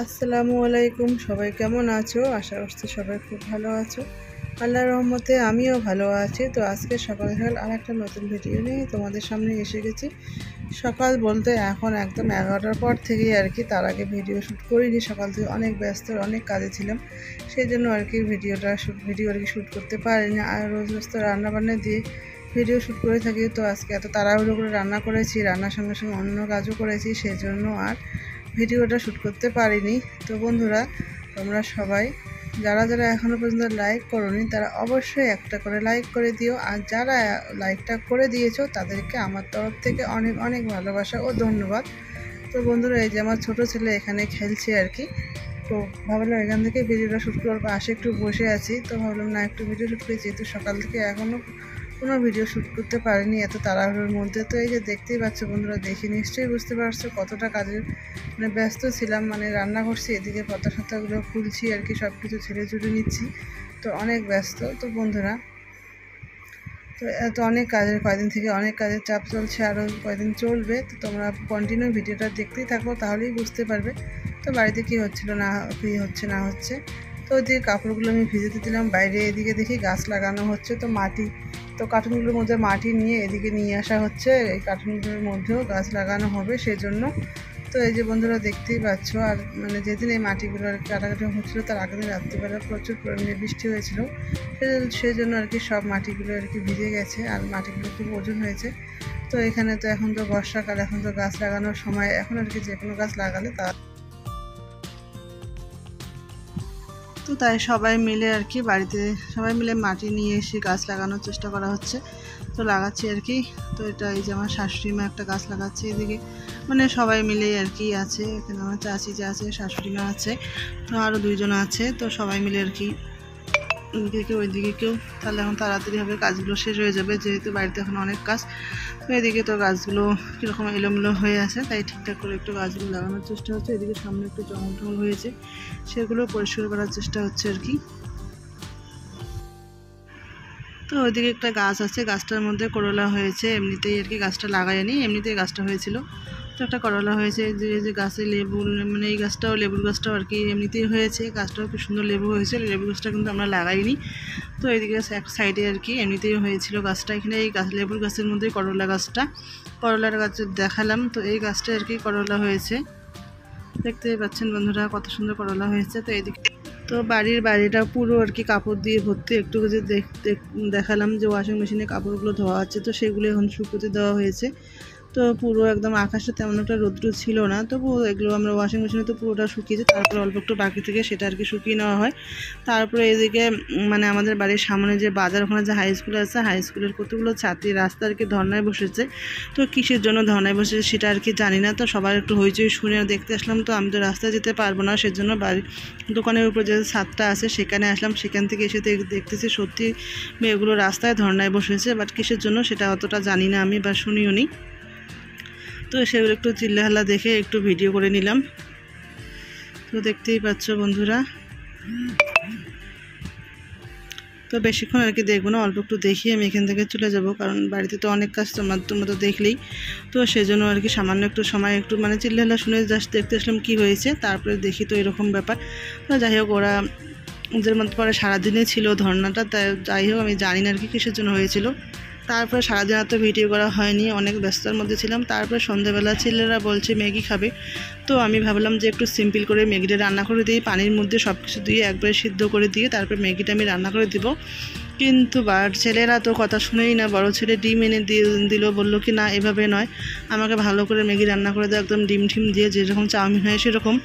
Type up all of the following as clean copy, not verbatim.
আসসালামু আলাইকুম। সবাই কেমন আছো? আশা করছি সবাই খুব ভালো আছো। আল্লাহর রহমতে আমিও ভালো আছি। তো আজকে সকাল সকাল আর একটা নতুন ভিডিও নিয়ে তোমাদের সামনে এসে গেছি। সকাল বলতে এখন একদম 11টার পর থেকেই আর কি, তার আগে ভিডিও শ্যুট করিনি। সকাল থেকে অনেক ব্যস্ত, অনেক কাজে ছিলাম, সেই জন্য আর কি ভিডিও আর কি শ্যুট করতে পারিনি। আর রোজ রোজ তো রান্নাবান্না দিয়ে ভিডিও শ্যুট করে থাকি। তো আজকে এত তাড়াহুড়ো করে রান্না করেছি, রান্নার সঙ্গে সঙ্গে অন্য কাজও করেছি, সেই জন্য আর ভিডিওটা শ্যুট করতে পারিনি। তো বন্ধুরা, তোমরা সবাই যারা যারা এখনও পর্যন্ত লাইক করোনি তারা অবশ্যই একটা করে লাইক করে দিও। আর যারা লাইকটা করে দিয়েছো তাদেরকে আমার তরফ থেকে অনেক অনেক ভালোবাসা ও ধন্যবাদ। তো বন্ধুরা, এই যে আমার ছোট ছেলে এখানে খেলছে আর কি। তো ভাবলাম এখান থেকে ভিডিওটা শ্যুট করবো, পাশে একটু বসে আছি, তো ভাবলাম না একটু ভিডিও শ্যুট করি, যেহেতু সকাল থেকে এখনও কোনো ভিডিও শ্যুট করতে পারিনি এত তাড়াহুড়োর মধ্যে। তো এই যে দেখতেই পাচ্ছ বন্ধুরা, দেখে নিশ্চয়ই বুঝতে পারছো কতটা কাজের ব্যস্ত ছিলাম। রান্না করছি, এদিকে পাতা সাতাগুলো খুলছি আর কি, সব কিছু ছেড়ে ছুড়ে নিচ্ছি, তো অনেক ব্যস্ত। তো বন্ধুরা, তো এত অনেক কাজের কয়দিন থেকে অনেক কাজের চাপ চলছে, আরও কয়দিন চলবে। তো তোমরা কন্টিনিউ ভিডিওটা দেখতেই থাকো, তাহলেই বুঝতে পারবে তো বাড়িতে কী হচ্ছিল না কী হচ্ছে না হচ্ছে। তো ওইদিকে কাপড়গুলো আমি ভিজেতে দিলাম বাইরে, এদিকে দেখি গাছ লাগানো হচ্ছে। তো মাটি, তো কার্টুনগুলোর মধ্যে মাটি নিয়ে এদিকে নিয়ে আসা হচ্ছে, এই কার্টুনগুলোর মধ্যেও গাছ লাগানো হবে সেজন্য। তো এই যে বন্ধুরা দেখতেই পাচ্ছ। আর যেদিন এই মাটিগুলো আর কাটাকাটি হচ্ছিলো তার আগের দিন রাত্রিবেলা প্রচুর পরিমাণে বৃষ্টি হয়েছিল, সেই জন্য আর কি সব মাটিগুলো আর কি ভিজে গেছে, আর মাটিগুলো খুব ওজন হয়েছে। তো এখানে তো এখন তো বর্ষাকাল, এখন তো গাছ লাগানোর সময়, এখন আর কি যে কোনো গাছ লাগালে তো তাই সবাই মিলে আর কি বাড়িতে সবাই মিলে মাটি নিয়ে এসে গাছ লাগানোর চেষ্টা করা হচ্ছে। তো লাগাচ্ছি আর কি। তো এটা এই যে আমার শাশুড়ি মা একটা গাছ লাগাচ্ছে এদিকে, সবাই মিলে আর কি আছে। এখানে আমার চাচি যে আছে, শাশুড়ি মা আছে, তো আরও দুইজন আছে। তো সবাই মিলে আর কি, এদিকে কেউ ওইদিকে কেউ, তাহলে এখন তাড়াতাড়ি হবে, কাজগুলো শেষ হয়ে যাবে, যেহেতু বাড়িতে এখন অনেক কাজ। তো এদিকে তো গাছগুলো কীরকম এলোমেলো হয়ে আছে, তাই ঠিকঠাক করে একটু গাছগুলো লাগানোর চেষ্টা হচ্ছে। এদিকে সামনে একটু জঙ্গল টঙ্গল হয়েছে, সেগুলো পরিষ্কার করার চেষ্টা হচ্ছে আর কি। তো ওইদিকে একটা গাছ আছে, গাছটার মধ্যে করলা হয়েছে, এমনিতেই আর কি গাছটা লাগায়নি, এমনিতেই গাছটা হয়েছিল। তো একটা করলা হয়েছে, যে গাছে লেবু, এই গাছটাও, লেবুর গাছটাও আর কি এমনিতেই হয়েছে, গাছটাও খুব সুন্দর লেবু হয়েছে। লেবু গাছটা কিন্তু আমরা লাগাইনি। তো এইদিকে এক সাইডে আর কি এমনিতেই হয়েছিল গাছটা। এখানে এই গাছ, লেবুর গাছের মধ্যে করলার গাছ দেখালাম। তো এই গাছটা আর কি করলা হয়েছে, দেখতেই পাচ্ছেন বন্ধুরা কত সুন্দর করলা হয়েছে। তো এইদিকে তো বাড়িটা পুরো আর কি কাপড় দিয়ে ভর্তি। একটু যে দেখালাম যে ওয়াশিং মেশিনে কাপড়গুলো ধোয়া আছে, তো সেগুলো এখন শুকোতে দেওয়া হয়েছে। তো পুরো একদম আকাশে তেমন একটা রৌদ্র ছিল না, তবু এগুলো আমরা ওয়াশিং মেশিনে তো পুরোটা শুকিয়েছে, তারপরে অল্প একটু বাকি থেকে সেটা আর কি শুকিয়ে নেওয়া হয়। তারপরে এদিকে আমাদের বাড়ির সামনে যে বাজার, ওখানে যে হাই স্কুল আছে, হাই স্কুলের কতগুলো ছাত্রী রাস্তা আর কি ধর্নায় বসেছে। তো কিসের জন্য ধর্নায় বসেছে সেটা আর কি জানি না। তো সবার একটু হইচই শুনে দেখতে আসলাম। তো আমি তো রাস্তায় যেতে পারবো না, সেজন্য বাড়ির দোকানের উপর যে ছাদটা আছে সেখানে আসলাম। সেখান থেকে এসে দেখতেছি সত্যি মেয়েগুলো রাস্তায় ধর্নায় বসেছে, বাট কিসের জন্য সেটা অতটা জানি না আমি, বা শুনিও নি। তো সেগুলো একটু চিল্লাহাল্লা দেখে একটু ভিডিও করে নিলাম। তো দেখতেই পাচ্ছ বন্ধুরা, তো বেশিক্ষণ আর কি দেখবো না, অল্প একটু দেখিয়ে আমি এখান থেকে চলে যাব, কারণ বাড়িতে তো অনেক কাজ তোমরা তো দেখলেই। তো সেজন্য আর কি সামান্য একটু সময় একটু চিল্লাহাল্লা শুনে জাস্ট দেখতে আসলাম কী হয়েছে। তারপরে দেখি তো এরকম ব্যাপার। তো যাই হোক, ওরা ওদের মধ্যে পরে সারাদিনে ছিল ধর্নাটা, তাই যাই হোক আমি জানি না আর কি কিসের জন্য হয়েছিল। তারপরে সারাদিন এত ভিডিও করা হয়নি, অনেক ব্যস্ততার মধ্যে ছিলাম। তারপরে সন্ধ্যাবেলা ছেলেরা বলছে ম্যাগি খাবে, তো আমি ভাবলাম যে একটু সিম্পল করে ম্যাগিটা রান্না করে দিই, পানির মধ্যে সব কিছু দিয়ে একবারে সিদ্ধ করে দিয়ে তারপরে ম্যাগিটা আমি রান্না করে দিব। কিন্তু ছেলেরা তো কথা শুনেই না। বড় ছেলে ডিম এনে দিল, বললো কি না এভাবে নয়, আমাকে ভালো করে ম্যাগি রান্না করে দাও, একদম ডিম ঠিম দিয়ে যেরকম চাউমিন হয় সেরকম।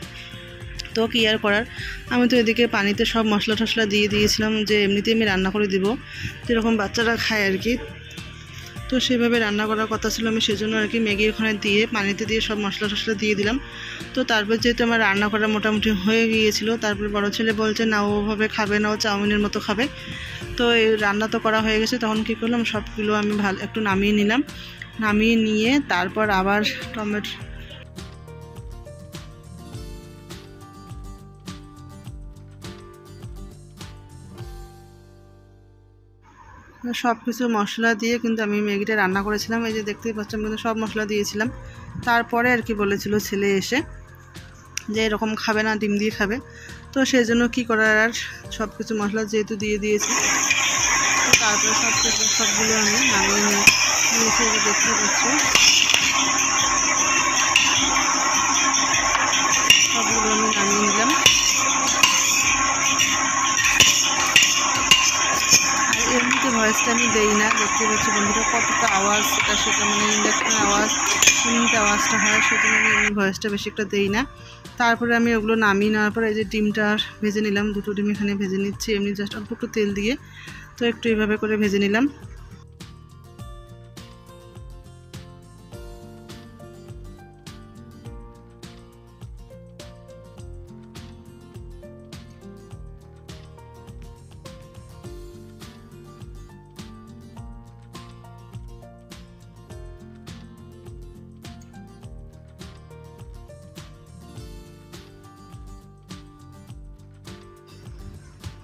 তো কী আর করার, আমি তো এদিকে পানিতে সব মশলা টশলা দিয়ে দিয়েছিলাম, যে এমনিতেই আমি রান্না করে দিব, যেরকম বাচ্চারা খায় আর কি। তো সেভাবে রান্না করার কথা ছিল, আমি সেজন্য আর কি ম্যাগি ওখানে দিয়ে পানিতে দিয়ে সব মশলা টশলা দিয়ে দিলাম। তো তারপর যেহেতু আমার রান্না করা মোটামুটি হয়ে গিয়েছিল, তারপরে বড় ছেলে বলছে না ওভাবে খাবে না, ও চাউমিনের মতো খাবে। তো এই রান্না তো করা হয়ে গেছে, তখন কী করলাম, সবগুলো আমি ভালো একটু নামিয়ে নিলাম। নামিয়ে নিয়ে তারপর আবার টমেটো সব কিছু মশলা দিয়ে কিন্তু আমি ম্যাগিটা রান্না করেছিলাম। এই যে দেখতেই পাচ্ছেন, কিন্তু সব মশলা দিয়েছিলাম। তারপরে আর কি বলেছিল ছেলে এসে যে এরকম খাবে না, ডিম দিয়ে খাবে। তো সেই জন্য কী করার, আর সব কিছু মশলা যেহেতু দিয়ে দিয়েছি, তো তারপরে সবগুলো আমি নামিয়ে নিয়েছি। দেখতে পাচ্ছ সবগুলো আমি নামিয়ে নিলাম। আর এমনিতে ভয়েসটা আমি দেই না, দেখতে পাচ্ছি বন্ধুরা কতটা আওয়াজ, সেটা মানে ইন্ডাকশনের আওয়াজ, এমনিতে আওয়াজটা হয়, সেজন্য আমি এমনি ভয়েসটা বেশি একটা দেই না। তারপরে আমি ওগুলো নামিয়ে নেওয়ার পরে এই যে ডিমটা ভেজে নিলাম, 2টো ডিম এখানে ভেজে নিচ্ছি এমনি জাস্ট অল্প একটু তেল দিয়ে। তো একটু এইভাবে করে ভেজে নিলাম।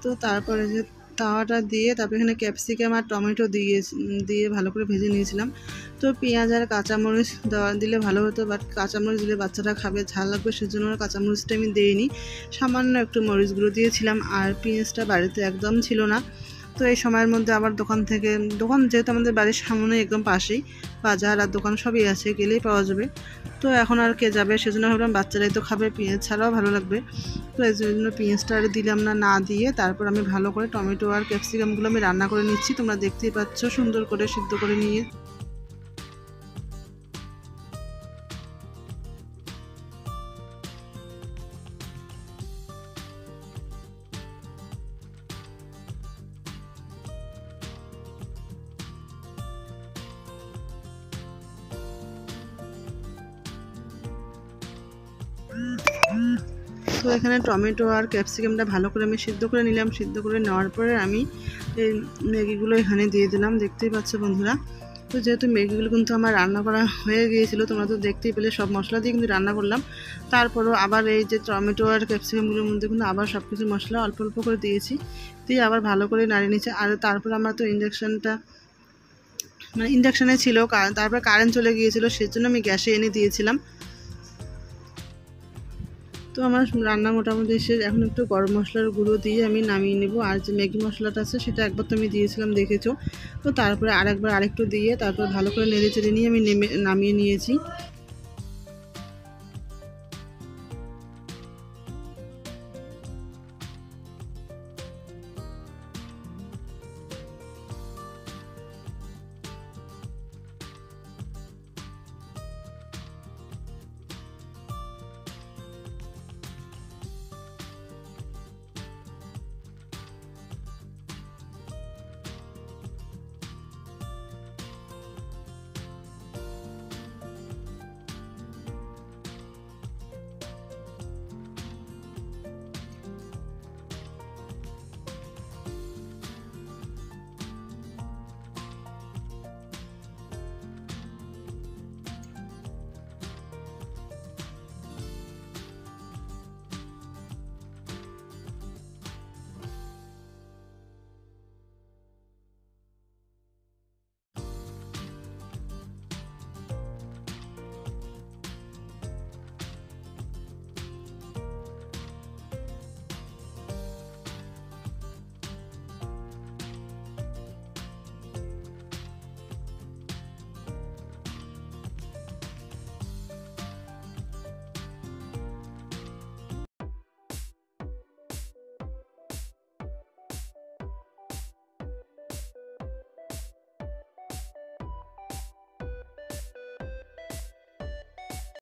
তো তারপরে যে তাওয়াটা দিয়ে তারপরে এখানে ক্যাপসিকাম আর টমেটো দিয়ে ভালো করে ভেজে নিয়েছিলাম। তো পেঁয়াজ আর কাঁচামরিচ দিলে ভালো হতো, বাট কাঁচামরিচ দিলে বাচ্চারা খাবে, ঝাল লাগবে, সেজন্য কাঁচামরিচটা আমি দিইনি, সামান্য একটু মরিচগুলো দিয়েছিলাম। আর পেঁয়াজটা বাড়িতে একদম ছিল না। তো এই সময়ের মধ্যে আবার দোকান যেহেতু আমাদের বাড়ির সামনে একদম পাশেই বাজার আর দোকান সবই আছে, গেলেই পাওয়া যাবে। তো এখন আর কে যাবে, সেজন্য ভাবলাম বাচ্চারাই তো খাবে, পেঁয়াজ ছাড়াও ভালো লাগবে। তো এই জন্য পেঁয়াজটা আর দিলাম না দিয়ে তারপর আমি ভালো করে টমেটো আর ক্যাপসিকামগুলো আমি রান্না করে নিচ্ছি। তোমরা দেখতেই পাচ্ছ সুন্দর করে সিদ্ধ করে নিয়ে। তো এখানে টমেটো আর ক্যাপসিকামটা ভালো করে আমি সিদ্ধ করে নিলাম। সিদ্ধ করে নেওয়ার পরে আমি এই ম্যাগিগুলো এখানে দিয়ে দিলাম, দেখতেই পাচ্ছ বন্ধুরা। তো যেহেতু ম্যাগিগুলো কিন্তু আমার রান্না করা হয়ে গিয়েছিলো, তোমরা তো দেখতেই পেলে সব মশলা দিয়ে কিন্তু রান্না করলাম। তারপরও আবার এই যে টমেটো আর ক্যাপসিকামগুলোর মধ্যে কিন্তু আবার সব কিছু মশলা অল্প অল্প করে দিয়েছি, দিয়ে আবার ভালো করে নাড়িয়ে নিয়েছি। আর তারপর আমার তো ইন্ডাকশানে ছিল, তারপর কারেন্ট চলে গিয়েছিলো, সেজন্য আমি গ্যাসে এনে দিয়েছিলাম। তো আমার রান্না মোটামুটি শেষ। এখন একটু গরম মশলার গুঁড়ো দিয়ে আমি নামিয়ে নেব। আর যে ম্যাগি মশলাটা আছে সেটা একবার তো আমি দিয়েছিলাম, দেখেছো। তো তারপরে আরেকটু দিয়ে তারপর ভালো করে নেড়ে চেড়ে নিয়ে আমি নামিয়ে নিয়েছি।